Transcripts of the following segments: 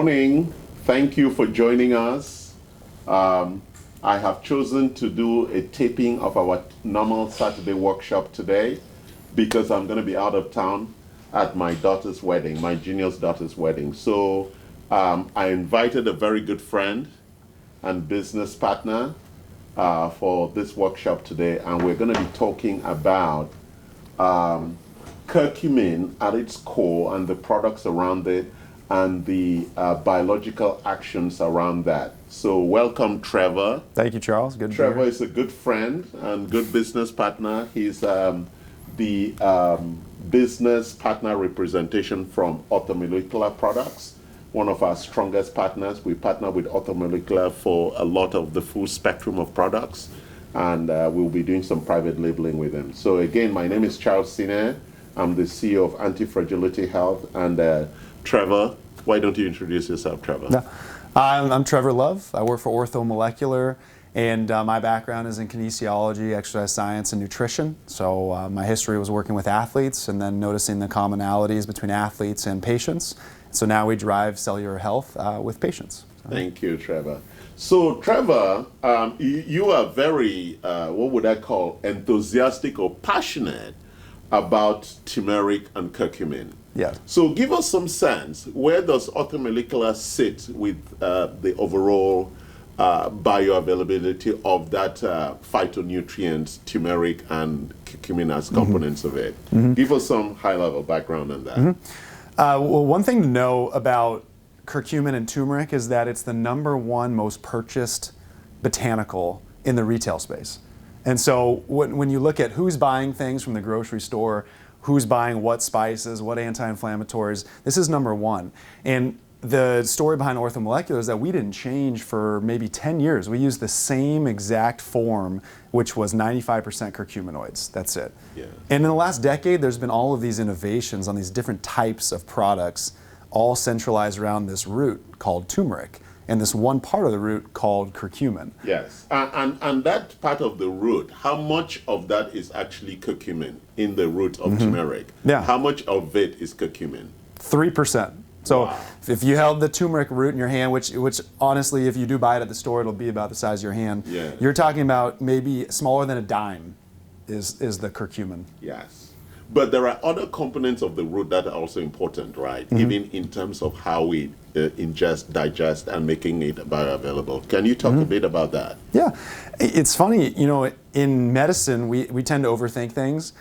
morning. Thank you for joining us. I have chosen to do a taping of our normal Saturday workshop today because I'm going to be out of town at my daughter's wedding, my junior's daughter's wedding. So I invited a very good friend and business partner for this workshop today, and we're going to be talking about curcumin at its core and the products around it and the biological actions around that. So welcome, Trevor. Thank you, Charles. Good to be Trevor here. is a good friend and good business partner. He's the business partner representation from Orthomolecular Products, one of our strongest partners. We partner with Orthomolecular for a lot of the full spectrum of products, and we'll be doing some private labeling with them. So again, my name is Charles Sine. I'm the CEO of Anti-Fragility Health. And Trevor, why don't you introduce yourself, Trevor? Yeah. I'm Trevor Love. I work for Orthomolecular, and my background is in kinesiology, exercise science, and nutrition. So my history was working with athletes and then noticing the commonalities between athletes and patients. So now we drive cellular health with patients. Thank you, Trevor. So, Trevor, you are very, what would I call, enthusiastic or passionate about turmeric and curcumin. Yes. So give us some sense, where does Orthomolecular sit with the overall bioavailability of that phytonutrient, turmeric and curcumin as components of it? Give us some high-level background on that. Well, one thing to know about curcumin and turmeric is that it's the #1 most purchased botanical in the retail space. And so when you look at who's buying things from the grocery store, who's buying what spices, what anti-inflammatories, this is #1. And the story behind Orthomolecular is that we didn't change for maybe 10 years. We used the same exact form, which was 95% curcuminoids. That's it. Yeah. And in the last decade, there's been all of these innovations on these different types of products, all centralized around this root called turmeric, and this one part of the root called curcumin. Yes, and that part of the root, how much of that is actually curcumin in the root of turmeric? Yeah. How much of it is curcumin? 3%. So Wow. if you held the turmeric root in your hand, which honestly, if you do buy it at the store, it'll be about the size of your hand. Yeah. You're talking about maybe smaller than a dime is the curcumin. Yes. But there are other components of the root that are also important, right? Even in terms of how we ingest, digest, and making it bioavailable. Can you talk a bit about that? Yeah, it's funny, in medicine, we tend to overthink things.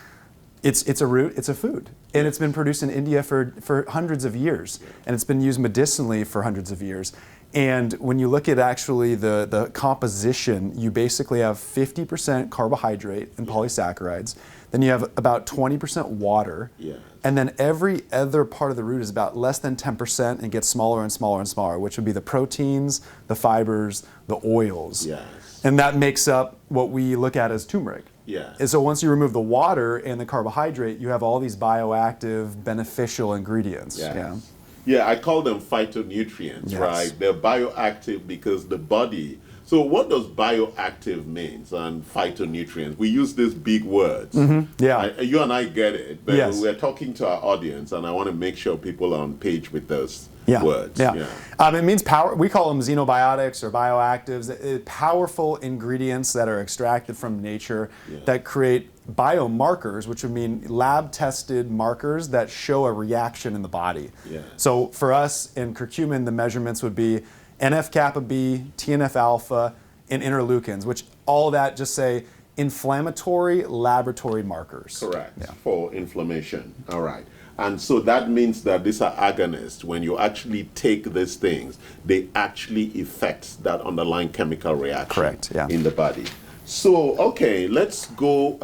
It's a root, it's a food. And it's been produced in India for hundreds of years. And it's been used medicinally for hundreds of years. And when you look at actually the composition, you basically have 50% carbohydrate and polysaccharides. Then you have about 20% water. Yeah. And then every other part of the root is about less than 10% and gets smaller and smaller and smaller, which would be the proteins, the fibers, the oils. Yes. And that makes up what we look at as turmeric. Yeah. And so once you remove the water and the carbohydrate, you have all these bioactive, beneficial ingredients. Yes. Yeah. Yeah, I call them phytonutrients, Yes. right? They're bioactive because the body. So what does bioactive means and phytonutrients? We use these big words. Yeah. You and I get it, but Yes. we're talking to our audience, and I want to make sure people are on page with those Yeah. words. Yeah. It means power. We call them xenobiotics or bioactives. Powerful ingredients that are extracted from nature that create biomarkers, which would mean lab-tested markers that show a reaction in the body. Yeah. So for us in curcumin, the measurements would be NF-kappa B, TNF-alpha, and interleukins, which all that just say inflammatory laboratory markers. Correct. Yeah. For inflammation. All right. And so that means that these are agonists. When you actually take these things, they actually affect that underlying chemical reaction. Correct, yeah. In the body. So, okay, let's go.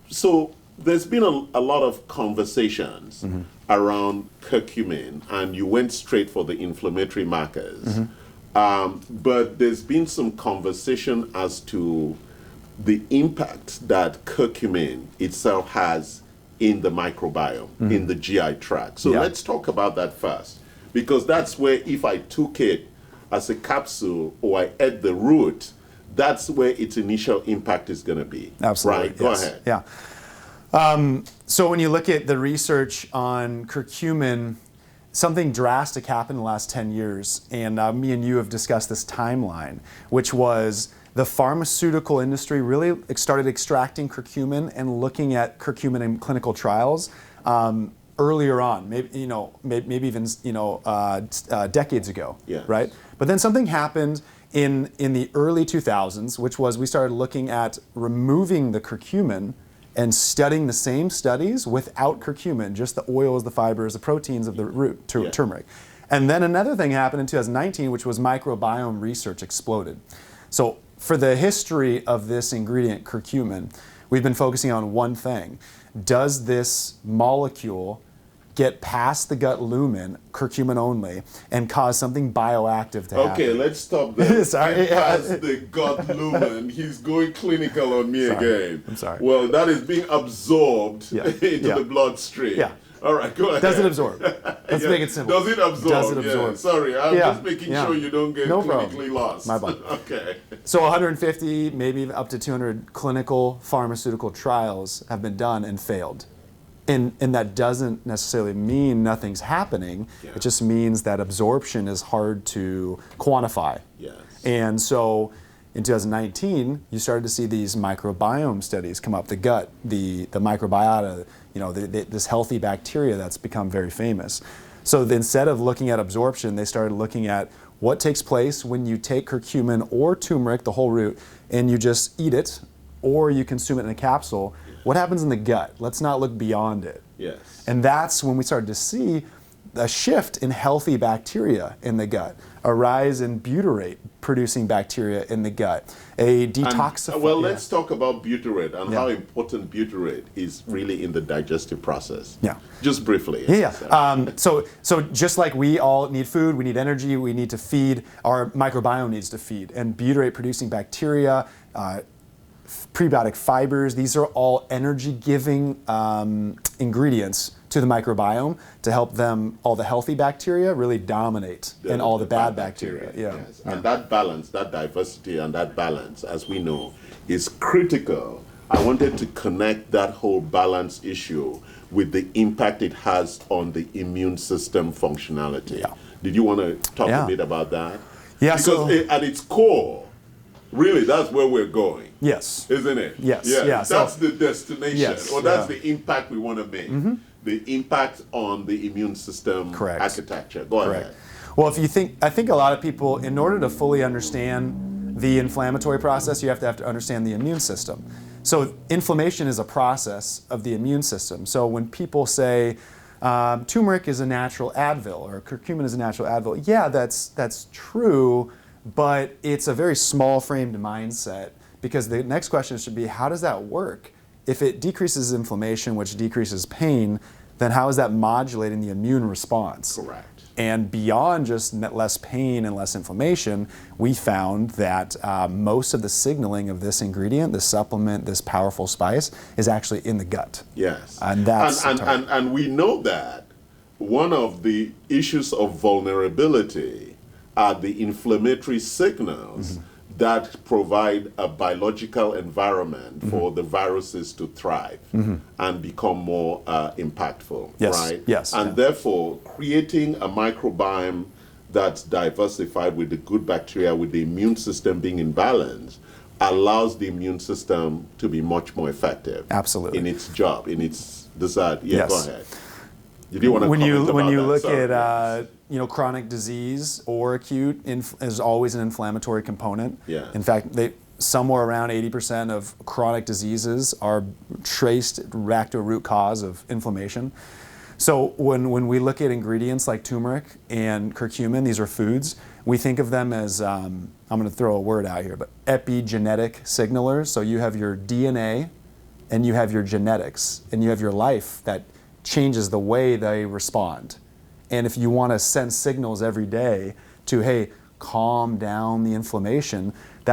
So there's been a lot of conversations around curcumin, and you went straight for the inflammatory markers. But there's been some conversation as to the impact that curcumin itself has in the microbiome, in the GI tract. So let's talk about that first, because that's where if I took it as a capsule or I ate the root, that's where its initial impact is going to be. Absolutely. Right? Go ahead. Yeah. So when you look at the research on curcumin, something drastic happened in the last 10 years, and me and you have discussed this timeline, which was the pharmaceutical industry really started extracting curcumin and looking at curcumin in clinical trials earlier on, maybe even decades ago, Yes. right? But then something happened in the early 2000s, which was we started looking at removing the curcumin and studying the same studies without curcumin, just the oils, the fibers, the proteins of the root, turmeric. And then another thing happened in 2019, which was microbiome research exploded. So for the history of this ingredient, curcumin, we've been focusing on one thing. Does this molecule get past the gut lumen, curcumin only, and cause something bioactive to happen? Okay, let's stop there. Sorry. Get past the gut lumen. He's going clinical on me again. I'm sorry. Well, that is being absorbed Yeah. into Yeah. the bloodstream. Yeah. All right, go ahead. Does it absorb? Let's make it simple. Does it absorb? Does it absorb? Yeah. Sorry, I'm Yeah. just making Yeah. sure you don't get No clinically problem. lost. My bad. Okay. So 150, maybe even up to 200 clinical pharmaceutical trials have been done and failed. And that doesn't necessarily mean nothing's happening. Yeah. It just means that absorption is hard to quantify. Yes. And so in 2019, you started to see these microbiome studies come up, the gut, the microbiota, this healthy bacteria that's become very famous. So instead of looking at absorption, they started looking at what takes place when you take curcumin or turmeric, the whole root, and you just eat it, or you consume it in a capsule. What happens in the gut? Let's not look beyond it. Yes. And that's when we started to see a shift in healthy bacteria in the gut, a rise in butyrate producing bacteria in the gut, a detoxification. Well, let's talk about butyrate and Yeah. how important butyrate is really in the digestive process. Yeah. Just briefly. Yeah. So just like we all need food, we need energy, we need to feed, our microbiome needs to feed. And butyrate producing bacteria, prebiotic fibers, these are all energy-giving ingredients to the microbiome to help them, all the healthy bacteria, really dominate and all the bad bacteria. Yeah. Yes. And that balance, that diversity and that balance, as we know, is critical. I wanted to connect that whole balance issue with the impact it has on the immune system functionality. Yeah. Did you want to talk Yeah. a bit about that? Yeah, Because at its core, really, that's where we're going. Yes. Isn't it? Yes, Yeah. yeah, so- That's the destination, Yes, or that's yeah. the impact we want to make. The impact on the immune system Correct. architecture. Go Correct. ahead. Well, I think a lot of people, in order to fully understand the inflammatory process, you have to understand the immune system. So inflammation is a process of the immune system. So when people say turmeric is a natural Advil or curcumin is a natural Advil, yeah, that's true, but it's a very small-framed mindset, because the next question should be, how does that work? If it decreases inflammation, which decreases pain, then how is that modulating the immune response? Correct. And beyond just less pain and less inflammation, we found that most of the signaling of this ingredient, this supplement, this powerful spice, is actually in the gut. Yes. And that's and we know that one of the issues of vulnerability are the inflammatory signals that provide a biological environment for the viruses to thrive and become more impactful, Yes, right? yes, And yeah. therefore, creating a microbiome that's diversified with the good bacteria, with the immune system being in balance, allows the immune system to be much more effective. Absolutely. In its job, in its desired. Yeah, Yes. go ahead. Did you want to when comment you about that? look Sorry. at chronic disease or acute is always an inflammatory component. Yeah. In fact, somewhere around 80% of chronic diseases are traced back to a root cause of inflammation. So when we look at ingredients like turmeric and curcumin, these are foods, we think of them as, I'm going to throw a word out here, but epigenetic signalers. So you have your DNA and you have your genetics and you have your life that changes the way they respond. And if you want to send signals every day to, hey, calm down the inflammation, you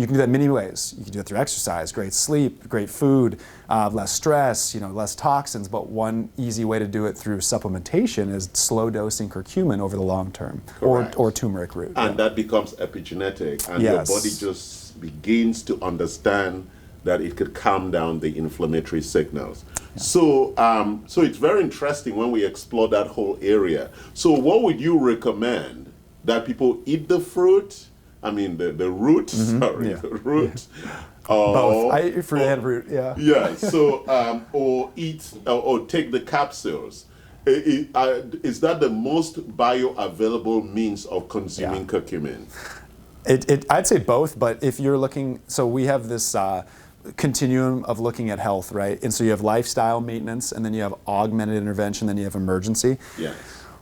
can do that in many ways. You can do it through exercise, great sleep, great food, less stress, less toxins. But one easy way to do it through supplementation is slow dosing curcumin over the long term, or turmeric root. And that becomes epigenetic, and Yes. your body just begins to understand that it could calm down the inflammatory signals. So it's very interesting when we explore that whole area. So what would you recommend that people eat the fruit? I mean, the root, sorry, the root. Both. I eat fruit and root, yeah. Yeah, so, or eat, or take the capsules. Is that the most bioavailable means of consuming curcumin? I'd say both, but if you're looking, so we have this continuum of looking at health, right? And so you have lifestyle maintenance, and then you have augmented intervention, then you have emergency. Yes.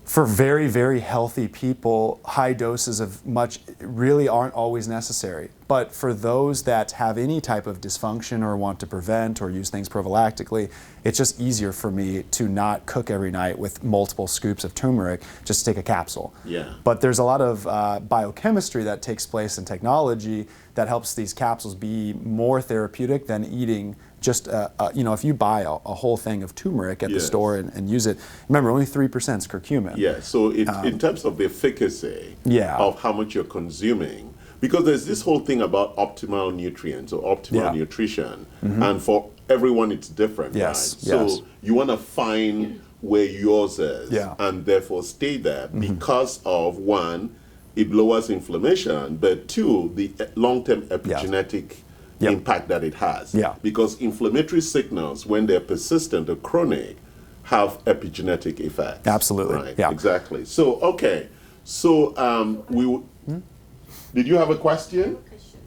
For very, very healthy people, high doses of much really aren't always necessary. But for those that have any type of dysfunction or want to prevent or use things prophylactically, it's just easier for me to not cook every night with multiple scoops of turmeric, just to take a capsule. Yeah. But there's a lot of biochemistry that takes place in technology that helps these capsules be more therapeutic than eating just, if you buy a whole thing of turmeric at the store and use it, remember only 3% is curcumin. Yeah, so in terms of the efficacy of how much you're consuming, because there's this whole thing about optimal nutrients or optimal nutrition, and for everyone it's different, right? So you want to find where yours is and therefore stay there because of, one, it lowers inflammation, but two, the long-term epigenetic impact that it has. Because inflammatory signals, when they're persistent or chronic, have epigenetic effects. Absolutely. Right. Exactly. So, okay. So, did you have a question? Question.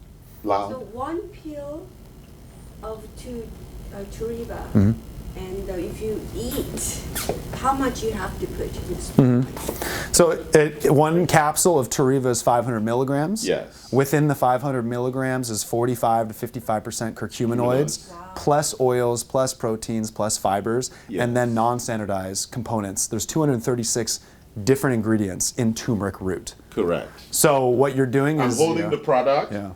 Loud. So one pill of Turiva, and if you eat, how much you have to put in this? So one capsule of Turiva is 500 milligrams. Yes. Within the 500 milligrams is 45 to 55% curcuminoids, plus oils, plus proteins, plus fibers, and then non-standardized components. There's 236 different ingredients in turmeric root. Correct. So what you're doing is... I'm holding the product. Yeah.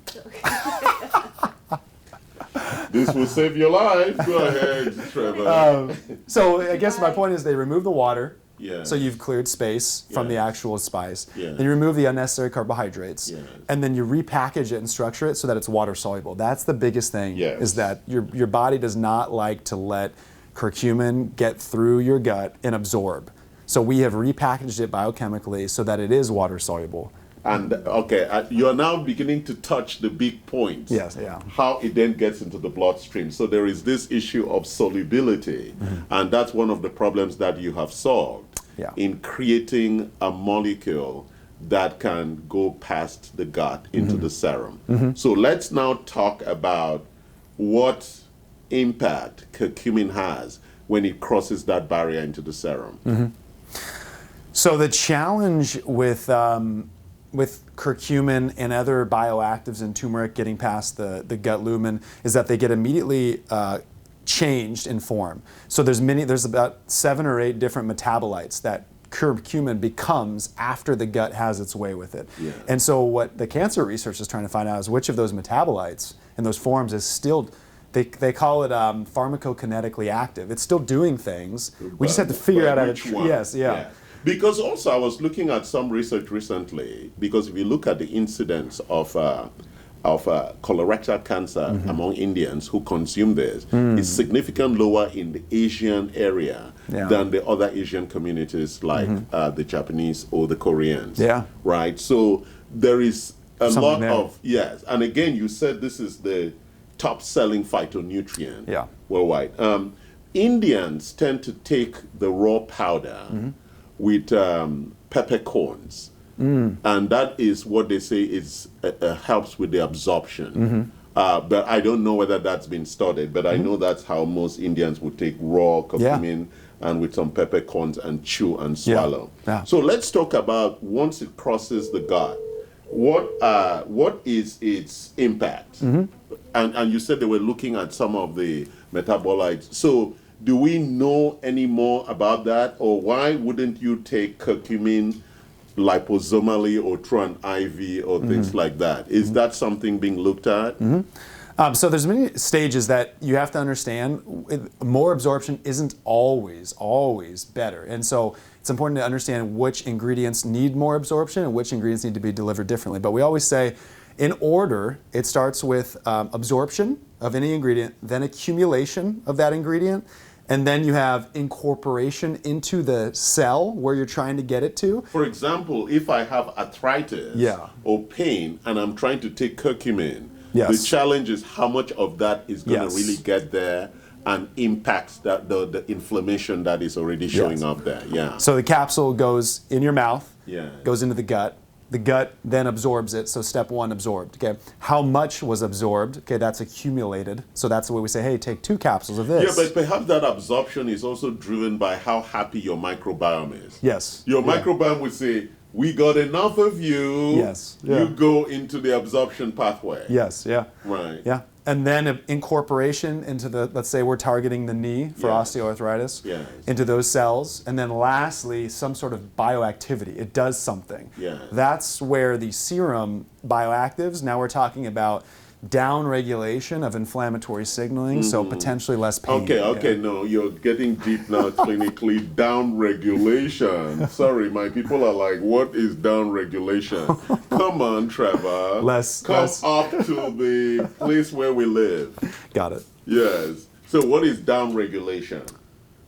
This will save your life. Go ahead, Trevor. So I guess my point is they remove the water. Yeah. So you've cleared space from the actual spice. Yeah. Then you remove the unnecessary carbohydrates. Yeah. And then you repackage it and structure it so that it's water soluble. That's the biggest thing, is that your body does not like to let curcumin get through your gut and absorb. So we have repackaged it biochemically so that it is water soluble. And you are now beginning to touch the big point. Yes, yeah. How it then gets into the bloodstream. So there is this issue of solubility, and that's one of the problems that you have solved in creating a molecule that can go past the gut into the serum. So let's now talk about what impact curcumin has when it crosses that barrier into the serum. So the challenge with curcumin and other bioactives in turmeric getting past the gut lumen is that they get immediately changed in form. So there's about 7 or 8 different metabolites that curcumin becomes after the gut has its way with it. Yeah. And so what the cancer research is trying to find out is which of those metabolites and those forms is still, they call it pharmacokinetically active. It's still doing things. We just have to figure out how to... Yes, yeah. Because also I was looking at some research recently, because if you look at the incidence of colorectal cancer among Indians who consume this, it's significantly lower in the Asian area than the other Asian communities like the Japanese or the Koreans. Yeah. Right? So there is a lot of, and again, you said this is the top-selling phytonutrient worldwide. Indians tend to take the raw powder with peppercorns, and that is what they say is helps with the absorption. But I don't know whether that's been studied, but I know that's how most Indians would take raw curcumin and with some peppercorns and chew and swallow. So let's talk about once it crosses the gut, what is its impact? And you said they were looking at some of the metabolites. So do we know any more about that, or why wouldn't you take curcumin liposomally or through an IV or things like that? Is that something being looked at? So there's many stages that you have to understand. More absorption isn't always better. And so it's important to understand which ingredients need more absorption and which ingredients need to be delivered differently. But we always say, in order, it starts with absorption of any ingredient, then accumulation of that ingredient, And then you have incorporation into the cell where you're trying to get it to. For example, if I have arthritis or pain and I'm trying to take curcumin, the challenge is how much of that is going to really get there and impacts the inflammation that is already showing up there. Yeah. So the capsule goes in your mouth, Yeah. goes into the gut. The gut then absorbs it, so step one, absorbed. Okay, how much was absorbed? Okay, that's accumulated. So that's the way we say, hey, take 2 capsules of this. Yeah, but perhaps that absorption is also driven by how happy your microbiome is. Yes. Your microbiome would say, we got enough of you. Yes. Yeah. You go into the absorption pathway. Yes, yeah. Right. Yeah. And then incorporation into the, let's say we're targeting the knee for osteoarthritis, into those cells. And then lastly, some sort of bioactivity. It does something. Yeah. That's where the serum bioactives, now we're talking about down regulation of inflammatory signaling, so potentially less pain. Okay, no, you're getting deep now clinically. Down regulation. Sorry, my people are like, what is down regulation? Come on, Trevor. Come up to the place where we live. Got it. Yes. So what is down regulation?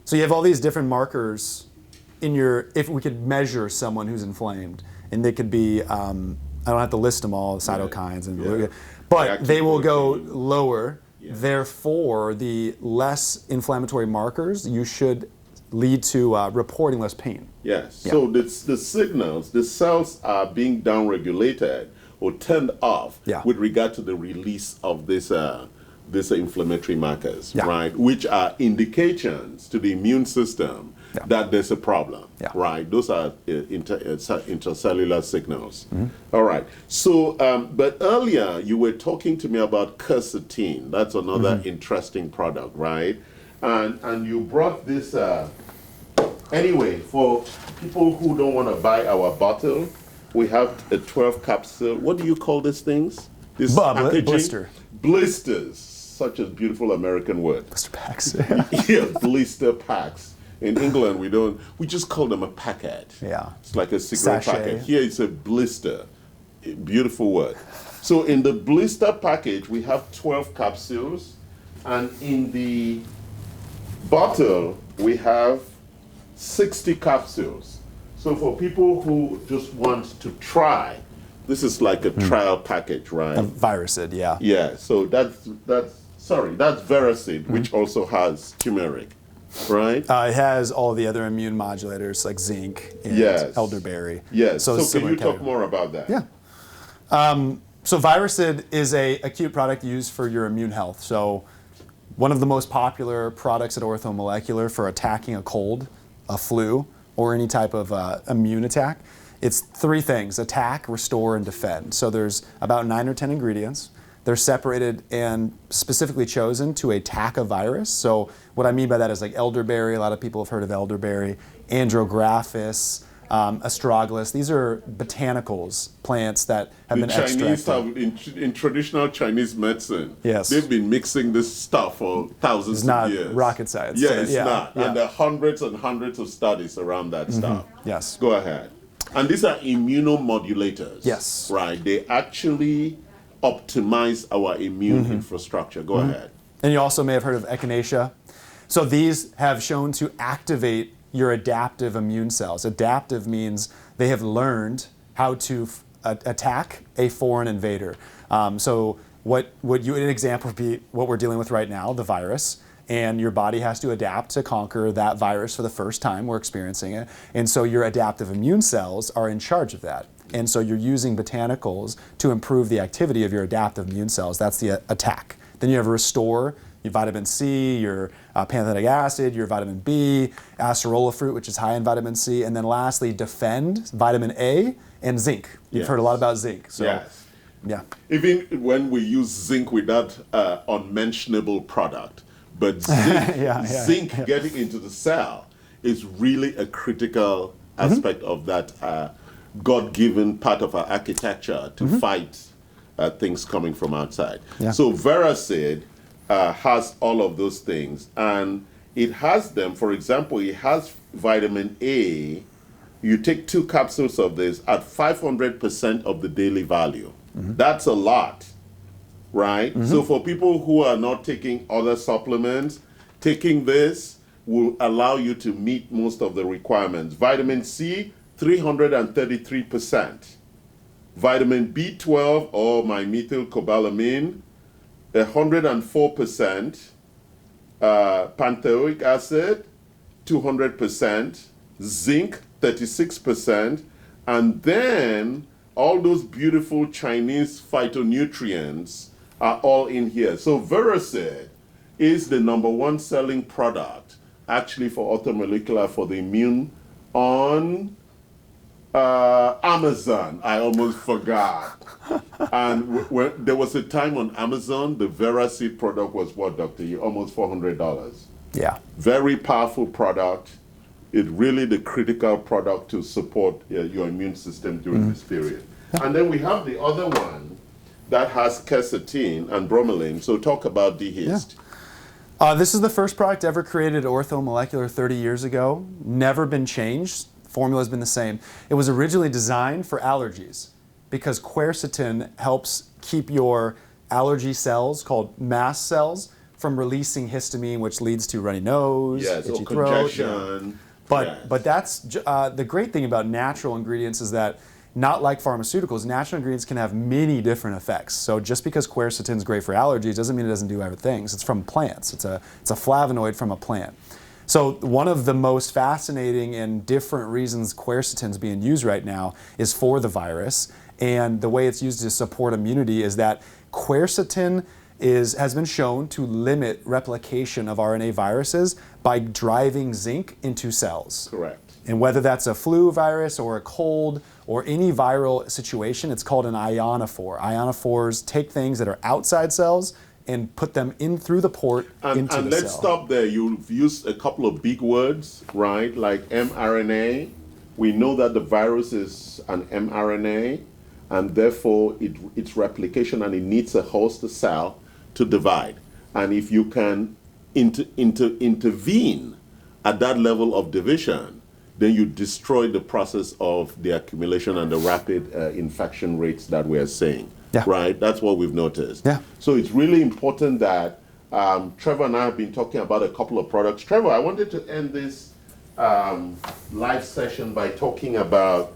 So you have all these different markers in your, if we could measure someone who's inflamed, and they could be, I don't have to list them all, cytokines, but they will go lower. Therefore, the less inflammatory markers, you should lead to reporting less pain. Yes. So the signals, the cells are being downregulated or turned off with regard to the release of this inflammatory markers, right? Which are indications to the immune system that there's a problem, right? Those are intercellular signals. All right. So, but earlier you were talking to me about quercetin. That's another interesting product, right? And you brought this. Anyway, for people who don't want to buy our bottle, we have a 12 capsule. What do you call these things? This packaging? Blister. Blisters. Such a beautiful American word. Blister packs. Yeah, blister packs. In England, we just call them a packet. Yeah. It's like a cigarette Sachet. packet. Here it's a blister. A beautiful word. So in the blister package, we have 12 capsules. And in the bottle, we have 60 capsules. So for people who just want to try, this is like a trial package, right? A Viracid, yeah. Yeah, so that's Veracid, which also has turmeric, right? It has all the other immune modulators like zinc and elderberry. Yes. So can similar you talk more about that? Yeah. So Viracid is a acute product used for your immune health. So one of the most popular products at Orthomolecular for attacking a cold, a flu, or any type of immune attack. It's 3 things: attack, restore, and defend. So there's about 9 or 10 ingredients. They're separated and specifically chosen to attack a virus. So what I mean by that is like elderberry. A lot of people have heard of elderberry, andrographis, astragalus. These are botanicals, plants that have been Chinese extracted. in traditional Chinese medicine, Yes. they've been mixing this stuff for thousands of years. It's not rocket science. Yeah, it's not. And there are hundreds and hundreds of studies around that stuff. Yes. Go ahead. And these are immunomodulators. Yes. Right. They actually optimize our immune infrastructure. Go ahead. And you also may have heard of echinacea. So these have shown to activate your adaptive immune cells. Adaptive means they have learned how to attack a foreign invader. So an example would be what we're dealing with right now, the virus. And your body has to adapt to conquer that virus for the first time we're experiencing it. And so your adaptive immune cells are in charge of that. And so you're using botanicals to improve the activity of your adaptive immune cells. That's the attack. Then you have restore, your vitamin C, your pantothenic acid, your vitamin B, acerola fruit, which is high in vitamin C. And then lastly, defend, vitamin A, and zinc. You've heard a lot about zinc. So, yeah. Even when we use zinc with that unmentionable product, but zinc, zinc getting into the cell is really a critical aspect of that God-given part of our architecture to fight things coming from outside. So Veracid has all of those things, and it has them. For example, it has vitamin A. You take 2 capsules of this at 500% of the daily value. That's a lot, right? So for people who are not taking other supplements, taking this will allow you to meet most of the requirements. Vitamin C, 333%. Vitamin B12 or my methylcobalamin, 104%. Pantoic acid, 200%. Zinc, 36%. And then all those beautiful Chinese phytonutrients are all in here. So Veracid is the #1 selling product actually for orthomolecular for the immune on Amazon. I almost forgot. And there was a time on Amazon, the Veracid product was what, Dr. E? Almost $400. Yeah. Very powerful product. It's really the critical product to support your immune system during this period. And then we have the other one that has quercetin and bromelain. So talk about DHIST. This is the first product ever created at Orthomolecular 30 years ago. Never been changed. Formula's been the same. It was originally designed for allergies because quercetin helps keep your allergy cells, called mast cells, from releasing histamine, which leads to runny nose, itchy throat. Congestion. But that's the great thing about natural ingredients is that, not like pharmaceuticals, natural ingredients can have many different effects. So just because quercetin is great for allergies doesn't mean it doesn't do other things. It's from plants. It's a flavonoid from a plant. So one of the most fascinating and different reasons quercetin is being used right now is for the virus. And the way it's used to support immunity is that quercetin has been shown to limit replication of RNA viruses by driving zinc into cells. Correct. And whether that's a flu virus or a cold or any viral situation, it's called an ionophore. Ionophores take things that are outside cells and put them in through the port into the cell. And let's stop there. You've used a couple of big words, right? Like mRNA. We know that the virus is an mRNA, and therefore its replication, and it needs a host cell to divide. And if you can intervene at that level of division, then you destroy the process of the accumulation and the rapid infection rates that we are seeing. Yeah. Right? That's what we've noticed. Yeah. So it's really important that Trevor and I have been talking about a couple of products. Trevor, I wanted to end this live session by talking about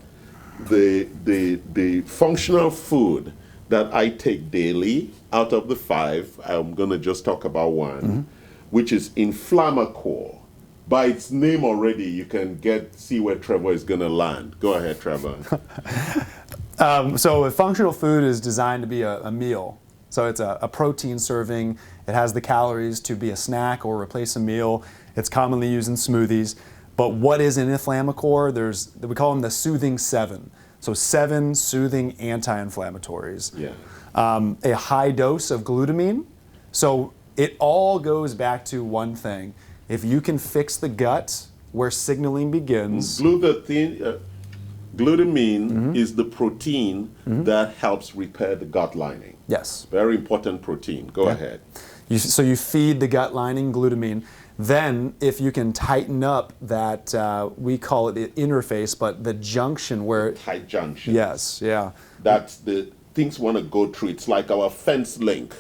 the functional food that I take daily. Out of the 5, I'm going to just talk about one, which is Inflammacore. By its name already, you can see where Trevor is going to land. Go ahead, Trevor. So a functional food is designed to be a meal. So it's a protein serving. It has the calories to be a snack or replace a meal. It's commonly used in smoothies. But what is an Inflammacore? We call them the soothing 7. So 7 soothing anti-inflammatories. Yeah. A high dose of glutamine. So it all goes back to one thing. If you can fix the gut where signaling begins. Glutamine is the protein that helps repair the gut lining. Yes. Very important protein. Go ahead. So you feed the gut lining glutamine. Then if you can tighten up that, we call it the interface, but the junction where... Tight junction. Yes, yeah. That's the things want to go through. It's like our fence link,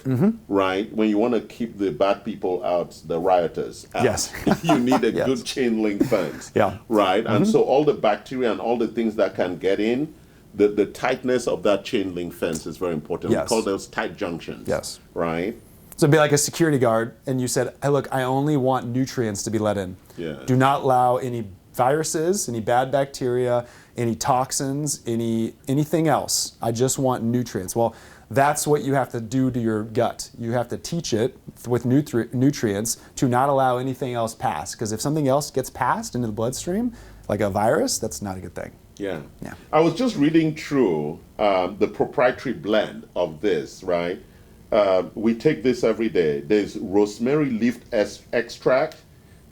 right? When you want to keep the bad people out, the rioters out. Yes. You need a good chain link fence, Yeah. right? And so all the bacteria and all the things that can get in, the tightness of that chain link fence is very important. Yes. We call those tight junctions, Yes. right? So it'd be like a security guard, and you said, hey, look, I only want nutrients to be let in. Yeah. Do not allow any viruses, any bad bacteria, any toxins, anything else. I just want nutrients. Well, that's what you have to do to your gut. You have to teach it with nutrients to not allow anything else pass. Because if something else gets passed into the bloodstream, like a virus, that's not a good thing. Yeah. Yeah. I was just reading through the proprietary blend of this, right? We take this every day. There's rosemary leaf extract,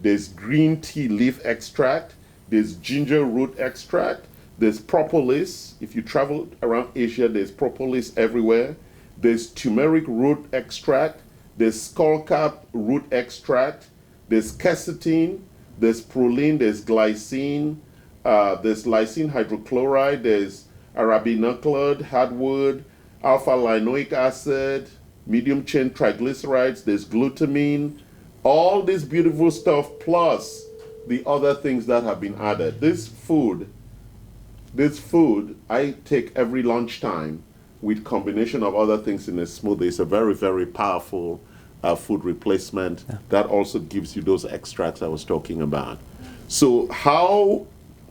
there's green tea leaf extract, there's ginger root extract, there's propolis. If you travel around Asia, there's propolis everywhere. There's turmeric root extract, there's skullcap root extract, there's quercetin, there's proline, there's glycine, there's lysine hydrochloride, there's arabinoxide, hardwood, alpha linoleic acid, medium chain triglycerides, there's glutamine, All this beautiful stuff plus the other things that have been added. This food I take every lunchtime with combination of other things in a smoothie. It's a very, very powerful food replacement that also gives you those extracts I was talking about. So how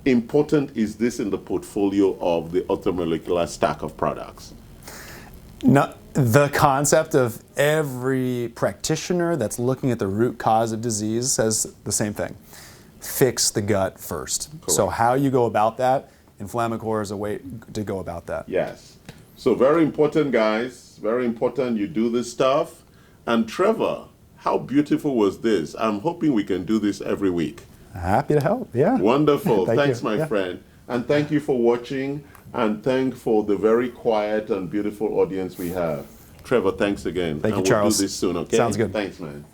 important is this in the portfolio of the automolecular stack of products? No, the concept of every practitioner that's looking at the root cause of disease says the same thing. Fix the gut first. Correct. So how you go about that, Inflammacor is a way to go about that. Yes. So very important, guys. Very important you do this stuff. And Trevor, how beautiful was this? I'm hoping we can do this every week. Happy to help, yeah. Wonderful. Thanks, you. my friend. And thank you for watching. And thank for the very quiet and beautiful audience we have. Trevor, thanks again. Thank you, and Charles. We'll do this soon, okay? Sounds good. Thanks, man.